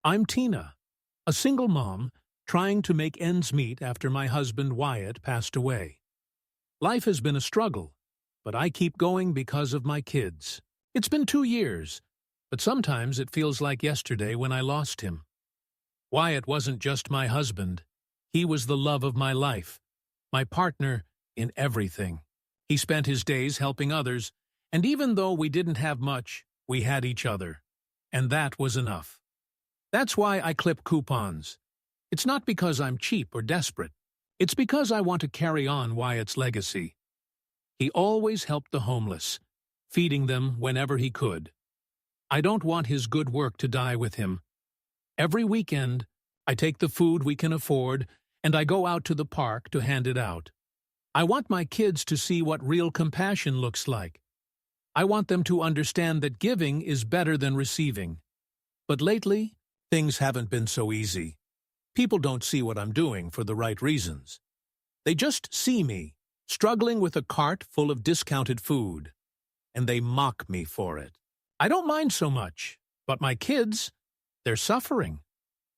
I'm Tina, a single mom trying to make ends meet after my husband Wyatt passed away. Life has been a struggle, but I keep going because of my kids. It's been 2 years, but sometimes it feels like yesterday when I lost him. Wyatt wasn't just my husband. He was the love of my life, my partner in everything. He spent his days helping others, and even though we didn't have much, we had each other. And that was enough. That's why I clip coupons. It's not because I'm cheap or desperate. It's because I want to carry on Wyatt's legacy. He always helped the homeless, feeding them whenever he could. I don't want his good work to die with him. Every weekend, I take the food we can afford and I go out to the park to hand it out. I want my kids to see what real compassion looks like. I want them to understand that giving is better than receiving. But lately, things haven't been so easy. People don't see what I'm doing for the right reasons. They just see me, struggling with a cart full of discounted food, and they mock me for it. I don't mind so much, but my kids, they're suffering.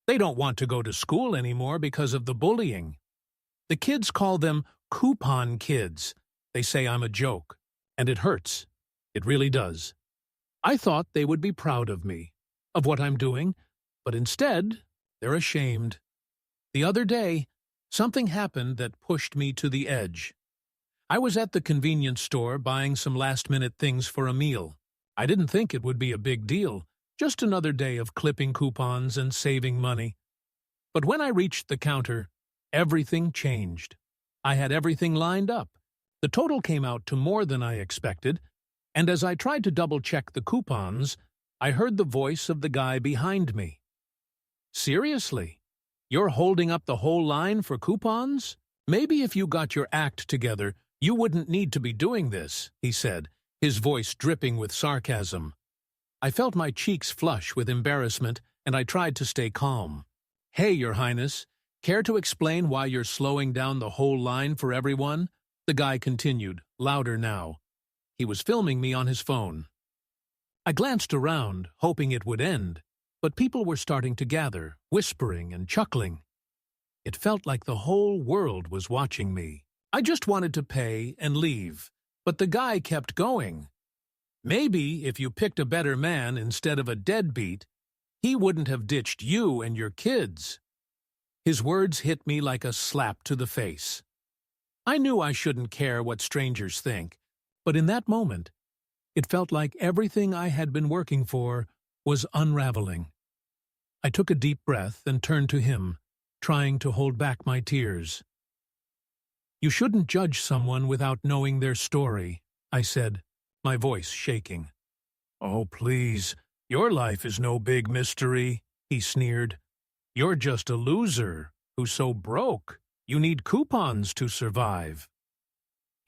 They don't want to go to school anymore because of the bullying. The kids call them coupon kids. They say I'm a joke, and it hurts. It really does. I thought they would be proud of me, of what I'm doing, but instead, they're ashamed. The other day, something happened that pushed me to the edge. I was at the convenience store buying some last-minute things for a meal. I didn't think it would be a big deal, just another day of clipping coupons and saving money. But when I reached the counter, everything changed. I had everything lined up. The total came out to more than I expected, and as I tried to double-check the coupons, I heard the voice of the guy behind me. "Seriously? You're holding up the whole line for coupons? Maybe if you got your act together, you wouldn't need to be doing this," he said, his voice dripping with sarcasm. I felt my cheeks flush with embarrassment, and I tried to stay calm. "Hey, Your Highness, care to explain why you're slowing down the whole line for everyone?" The guy continued, louder now. He was filming me on his phone. I glanced around, hoping it would end, but people were starting to gather, whispering and chuckling. It felt like the whole world was watching me. I just wanted to pay and leave, but the guy kept going. "Maybe if you picked a better man instead of a deadbeat, he wouldn't have ditched you and your kids." His words hit me like a slap to the face. I knew I shouldn't care what strangers think, but in that moment, it felt like everything I had been working for was unraveling. I took a deep breath and turned to him, trying to hold back my tears. "You shouldn't judge someone without knowing their story," I said, my voice shaking. "Oh, please, your life is no big mystery," he sneered. "You're just a loser who's so broke you need coupons to survive."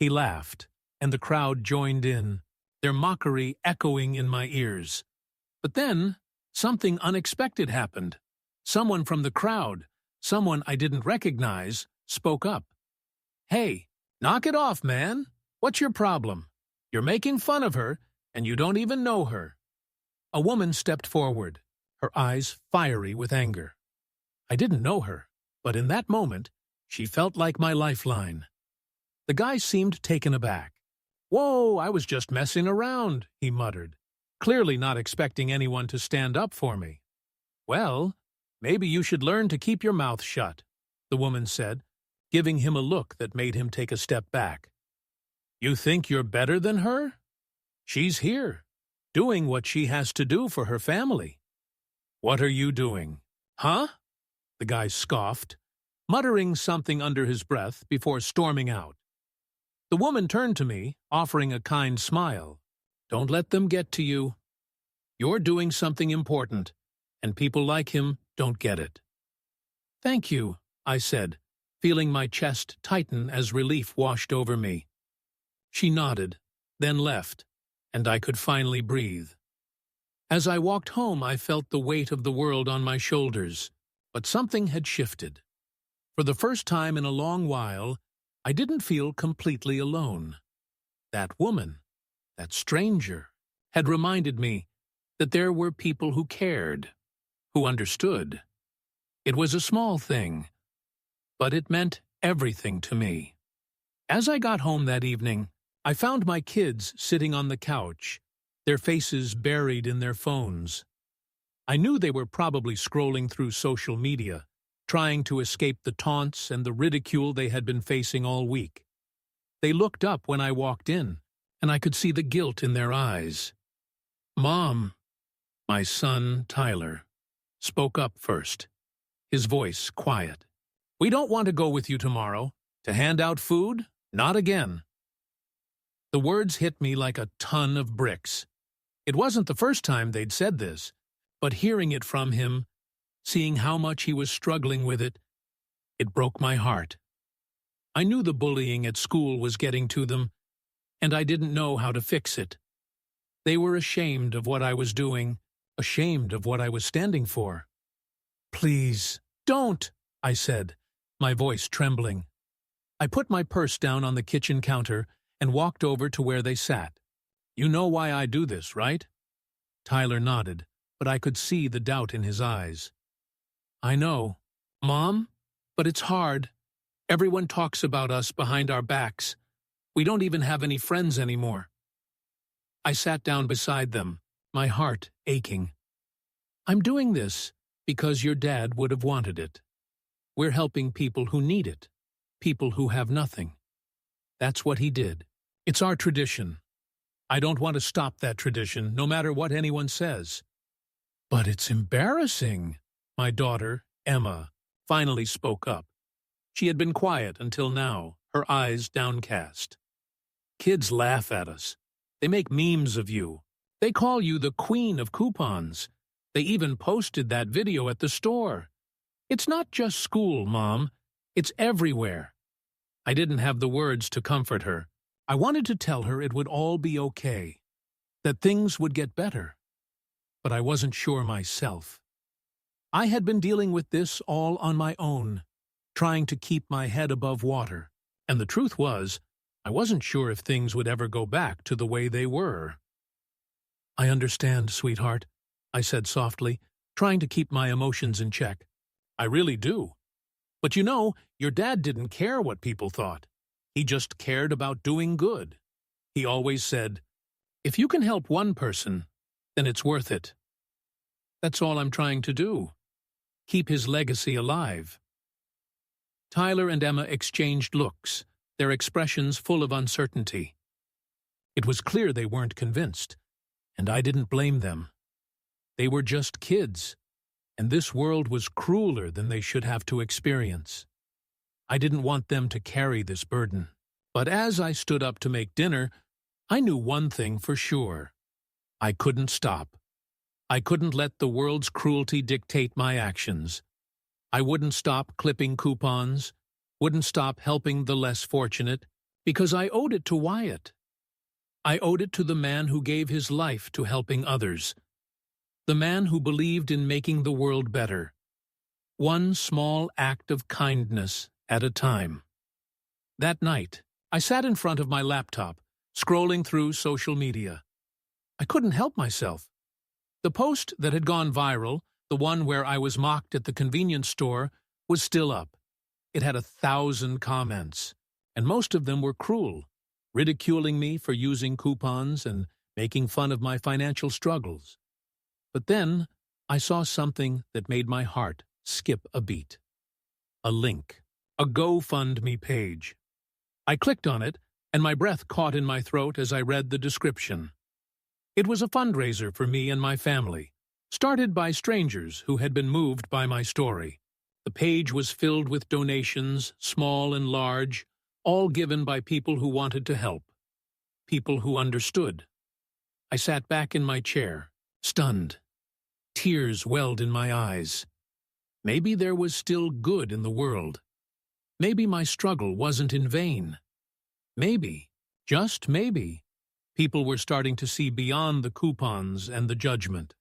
He laughed, and the crowd joined in, their mockery echoing in my ears. But then, something unexpected happened. Someone from the crowd, someone I didn't recognize, spoke up. "Hey, knock it off, man. What's your problem? You're making fun of her, and you don't even know her." A woman stepped forward, her eyes fiery with anger. I didn't know her, but in that moment, she felt like my lifeline. The guy seemed taken aback. "Whoa, I was just messing around," he muttered, clearly not expecting anyone to stand up for me. "Well, maybe you should learn to keep your mouth shut," the woman said, giving him a look that made him take a step back. "You think you're better than her? She's here, doing what she has to do for her family." "What are you doing?" "Huh?" The guy scoffed, muttering something under his breath before storming out. The woman turned to me, offering a kind smile. "Don't let them get to you. You're doing something important, and people like him don't get it." "Thank you," I said, feeling my chest tighten as relief washed over me. She nodded, then left, and I could finally breathe. As I walked home, I felt the weight of the world on my shoulders, but something had shifted. For the first time in a long while, I didn't feel completely alone. That woman, that stranger, had reminded me that there were people who cared, who understood. It was a small thing, but it meant everything to me. As I got home that evening, I found my kids sitting on the couch, their faces buried in their phones. I knew they were probably scrolling through social media, trying to escape the taunts and the ridicule they had been facing all week. They looked up when I walked in, and I could see the guilt in their eyes. "Mom," my son, Tyler, spoke up first, his voice quiet. "We don't want to go with you tomorrow. To hand out food? Not again." The words hit me like a ton of bricks. It wasn't the first time they'd said this, but hearing it from him, seeing how much he was struggling with it, it broke my heart. I knew the bullying at school was getting to them, and I didn't know how to fix it. They were ashamed of what I was doing, ashamed of what I was standing for. "Please, don't," I said, my voice trembling. I put my purse down on the kitchen counter and walked over to where they sat. "You know why I do this, right?" Tyler nodded, but I could see the doubt in his eyes. "I know, Mom, but it's hard. Everyone talks about us behind our backs. We don't even have any friends anymore." I sat down beside them, my heart aching. "I'm doing this because your dad would have wanted it. We're helping people who need it, people who have nothing. That's what he did. It's our tradition. I don't want to stop that tradition, no matter what anyone says." "But it's embarrassing," my daughter, Emma, finally spoke up. She had been quiet until now, her eyes downcast. "Kids laugh at us. They make memes of you. They call you the queen of coupons. They even posted that video at the store. It's not just school, Mom. It's everywhere." I didn't have the words to comfort her. I wanted to tell her it would all be okay, that things would get better. But I wasn't sure myself. I had been dealing with this all on my own, trying to keep my head above water, and the truth was, I wasn't sure if things would ever go back to the way they were. "I understand, sweetheart," I said softly, trying to keep my emotions in check. "I really do. But you know, your dad didn't care what people thought. He just cared about doing good. He always said, 'If you can help one person, then it's worth it.' That's all I'm trying to do. Keep his legacy alive." Tyler and Emma exchanged looks, their expressions full of uncertainty. It was clear they weren't convinced, and I didn't blame them. They were just kids, and this world was crueler than they should have to experience. I didn't want them to carry this burden. But as I stood up to make dinner, I knew one thing for sure. I couldn't stop. I couldn't let the world's cruelty dictate my actions. I wouldn't stop clipping coupons, wouldn't stop helping the less fortunate, because I owed it to Wyatt. I owed it to the man who gave his life to helping others, the man who believed in making the world better, one small act of kindness at a time. That night, I sat in front of my laptop, scrolling through social media. I couldn't help myself. The post that had gone viral, the one where I was mocked at the convenience store, was still up. It had 1,000 comments, and most of them were cruel, ridiculing me for using coupons and making fun of my financial struggles. But then I saw something that made my heart skip a beat. A link, a GoFundMe page. I clicked on it, and my breath caught in my throat as I read the description. It was a fundraiser for me and my family, started by strangers who had been moved by my story. The page was filled with donations, small and large, all given by people who wanted to help, people who understood. I sat back in my chair, stunned. Tears welled in my eyes. Maybe there was still good in the world. Maybe my struggle wasn't in vain. Maybe, just maybe, people were starting to see beyond the coupons and the judgment.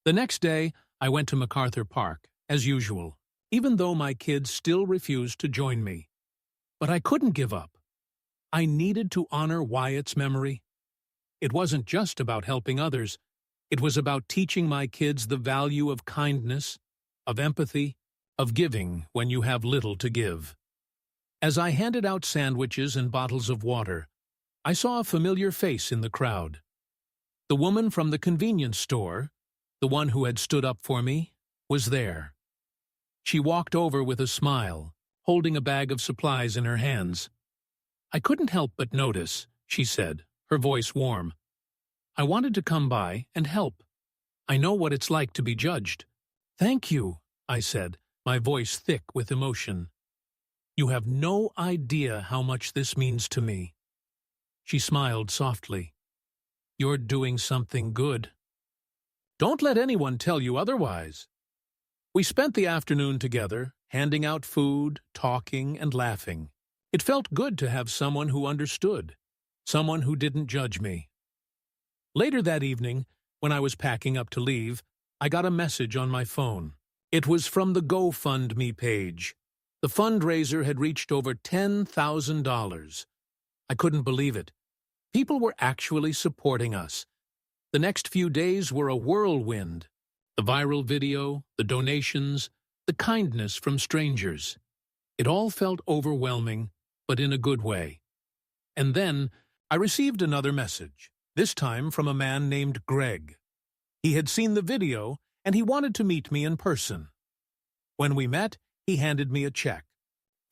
The next day, I went to MacArthur Park, as usual, even though my kids still refused to join me. But I couldn't give up. I needed to honor Wyatt's memory. It wasn't just about helping others. It was about teaching my kids the value of kindness, of empathy, of giving when you have little to give. As I handed out sandwiches and bottles of water, I saw a familiar face in the crowd. The woman from the convenience store, the one who had stood up for me, was there. She walked over with a smile, holding a bag of supplies in her hands. "I couldn't help but notice," she said, her voice warm. "I wanted to come by and help. I know what it's like to be judged." "Thank you," I said, my voice thick with emotion. "You have no idea how much this means to me." She smiled softly. "You're doing something good." "Don't let anyone tell you otherwise." We spent the afternoon together, handing out food, talking, and laughing. It felt good to have someone who understood, someone who didn't judge me. Later that evening, when I was packing up to leave, I got a message on my phone. It was from the GoFundMe page. The fundraiser had reached over $10,000. I couldn't believe it. People were actually supporting us. The next few days were a whirlwind. The viral video, the donations, the kindness from strangers. It all felt overwhelming, but in a good way. And then I received another message, this time from a man named Greg. He had seen the video, and he wanted to meet me in person. When we met, he handed me a check.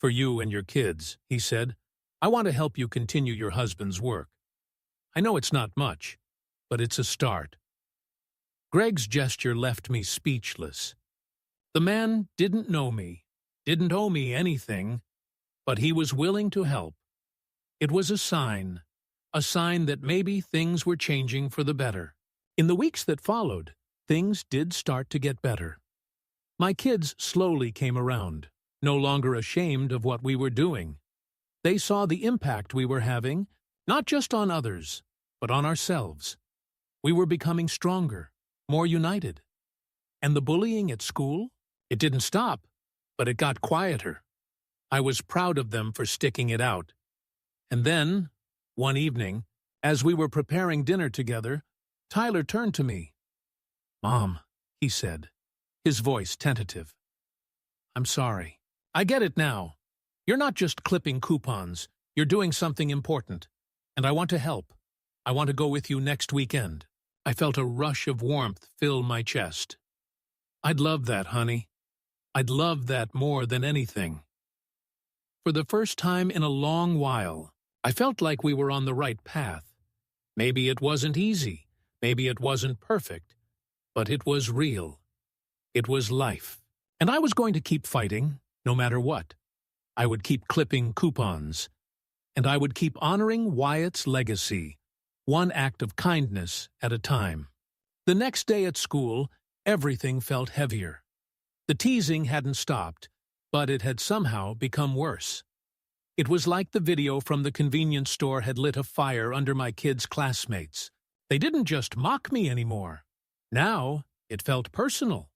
"For you and your kids," he said. "I want to help you continue your husband's work. I know it's not much, but it's a start." Greg's gesture left me speechless. The man didn't know me, didn't owe me anything, but he was willing to help. It was a sign that maybe things were changing for the better. In the weeks that followed, things did start to get better. My kids slowly came around, no longer ashamed of what we were doing. They saw the impact we were having, not just on others, but on ourselves. We were becoming stronger, more united. And the bullying at school? It didn't stop, but it got quieter. I was proud of them for sticking it out. And then, one evening, as we were preparing dinner together, Tyler turned to me. "Mom," he said, his voice tentative. "I'm sorry. I get it now. You're not just clipping coupons. You're doing something important. And I want to help. I want to go with you next weekend." I felt a rush of warmth fill my chest. "I'd love that, honey. I'd love that more than anything." For the first time in a long while, I felt like we were on the right path. Maybe it wasn't easy, maybe it wasn't perfect, but it was real. It was life. And I was going to keep fighting, no matter what. I would keep clipping coupons. And I would keep honoring Wyatt's legacy, one act of kindness at a time. The next day at school, everything felt heavier. The teasing hadn't stopped, but it had somehow become worse. It was like the video from the convenience store had lit a fire under my kids' classmates. They didn't just mock me anymore. Now, it felt personal.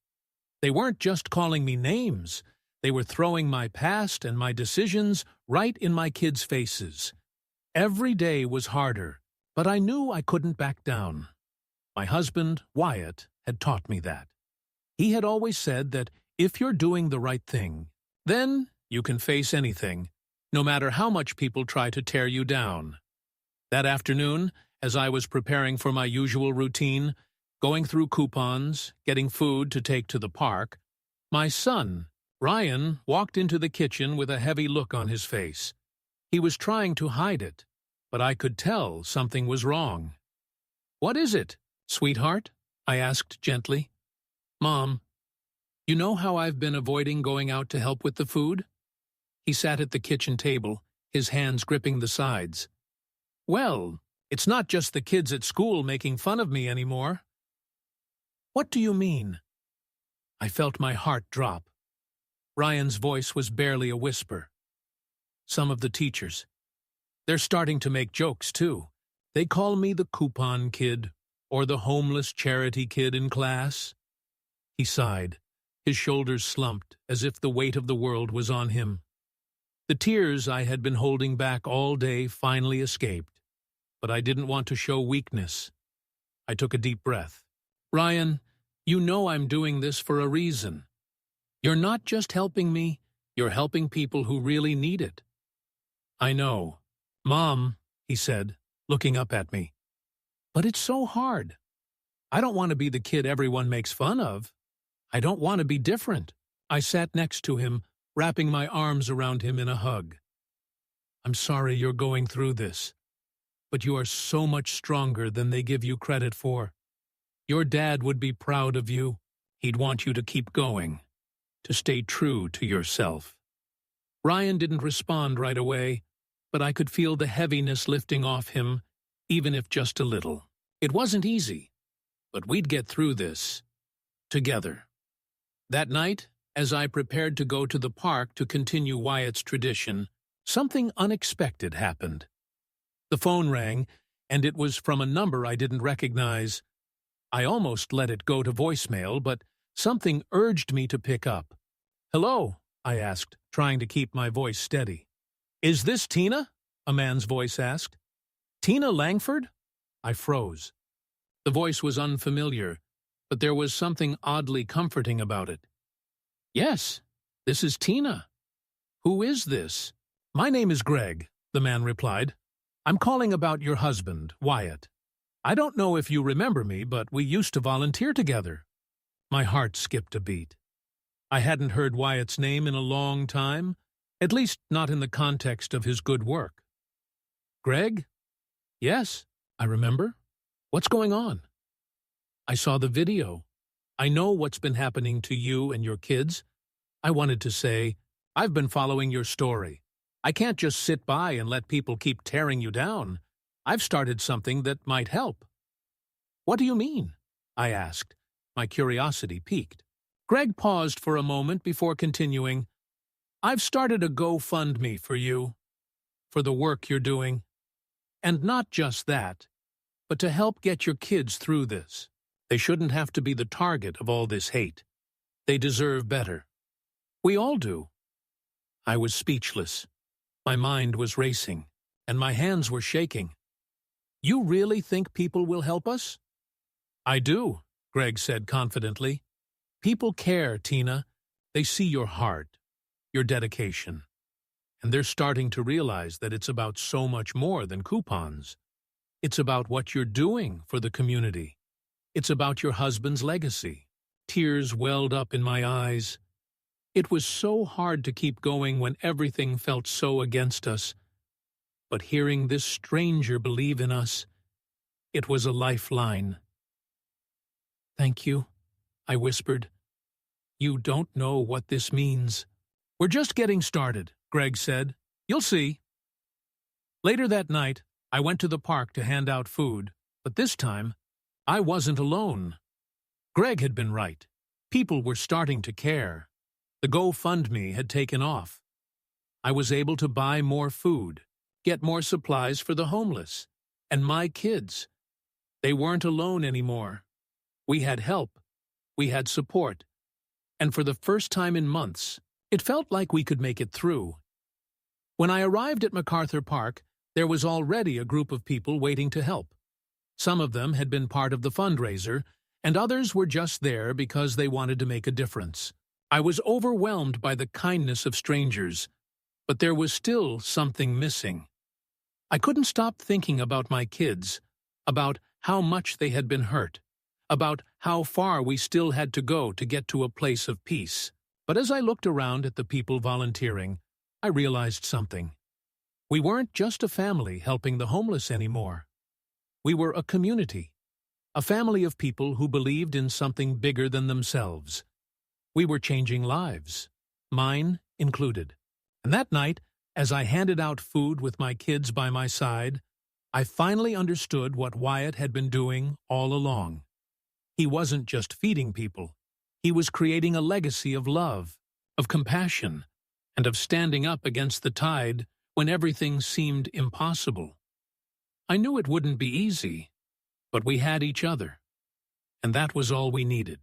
They weren't just calling me names. They were throwing my past and my decisions right in my kids' faces. Every day was harder, but I knew I couldn't back down. My husband, Wyatt, had taught me that. He had always said that if you're doing the right thing, then you can face anything, no matter how much people try to tear you down. That afternoon, as I was preparing for my usual routine, going through coupons, getting food to take to the park, my son, Ryan, walked into the kitchen with a heavy look on his face. He was trying to hide it, but I could tell something was wrong. "What is it, sweetheart?" I asked gently. "Mom, you know how I've been avoiding going out to help with the food?" He sat at the kitchen table, his hands gripping the sides. "Well, it's not just the kids at school making fun of me anymore." "What do you mean?" I felt my heart drop. Ryan's voice was barely a whisper. "Some of the teachers. They're starting to make jokes, too. They call me the coupon kid, or the homeless charity kid in class." He sighed. His shoulders slumped, as if the weight of the world was on him. The tears I had been holding back all day finally escaped, but I didn't want to show weakness. I took a deep breath. Ryan, you know I'm doing this for a reason. You're not just helping me, you're helping people who really need it. I know. Mom, he said, looking up at me. But it's so hard. I don't want to be the kid everyone makes fun of. I don't want to be different. I sat next to him, wrapping my arms around him in a hug. I'm sorry you're going through this, but you are so much stronger than they give you credit for. Your dad would be proud of you. He'd want you to keep going, to stay true to yourself. Ryan didn't respond right away, but I could feel the heaviness lifting off him, even if just a little. It wasn't easy, but we'd get through this together. That night, as I prepared to go to the park to continue Wyatt's tradition, something unexpected happened. The phone rang, and it was from a number I didn't recognize. I almost let it go to voicemail, but something urged me to pick up. "Hello?" I asked, trying to keep my voice steady. "Is this Tina?" a man's voice asked. "Tina Langford?" I froze. The voice was unfamiliar, but there was something oddly comforting about it. "Yes, this is Tina." "Who is this?" "My name is Greg," the man replied. "I'm calling about your husband, Wyatt. I don't know if you remember me, but we used to volunteer together." My heart skipped a beat. I hadn't heard Wyatt's name in a long time, at least not in the context of his good work. "Greg?" "Yes, I remember. What's going on?" "I saw the video. I know what's been happening to you and your kids." I wanted to say, "I've been following your story. I can't just sit by and let people keep tearing you down. I've started something that might help." "What do you mean?" I asked, my curiosity piqued. Greg paused for a moment before continuing. "I've started a GoFundMe for you, for the work you're doing. And not just that, but to help get your kids through this. They shouldn't have to be the target of all this hate. They deserve better. We all do." I was speechless. My mind was racing, and my hands were shaking. "You really think people will help us?" "I do," Greg said confidently. "People care, Tina. They see your heart, your dedication. And they're starting to realize that it's about so much more than coupons. It's about what you're doing for the community. It's about your husband's legacy." Tears welled up in my eyes. It was so hard to keep going when everything felt so against us. But hearing this stranger believe in us, it was a lifeline. "Thank you," I whispered. "You don't know what this means." "We're just getting started," Greg said. "You'll see." Later that night, I went to the park to hand out food, but this time, I wasn't alone. Greg had been right. People were starting to care. The GoFundMe had taken off. I was able to buy more food, get more supplies for the homeless, and my kids. They weren't alone anymore. We had help. We had support. And for the first time in months, it felt like we could make it through. When I arrived at MacArthur Park, there was already a group of people waiting to help. Some of them had been part of the fundraiser, and others were just there because they wanted to make a difference. I was overwhelmed by the kindness of strangers, but there was still something missing. I couldn't stop thinking about my kids, about how much they had been hurt, about how far we still had to go to get to a place of peace. But as I looked around at the people volunteering, I realized something. We weren't just a family helping the homeless anymore. We were a community, a family of people who believed in something bigger than themselves. We were changing lives, mine included. And that night, as I handed out food with my kids by my side, I finally understood what Wyatt had been doing all along. He wasn't just feeding people. He was creating a legacy of love, of compassion, and of standing up against the tide when everything seemed impossible. I knew it wouldn't be easy, but we had each other, and that was all we needed.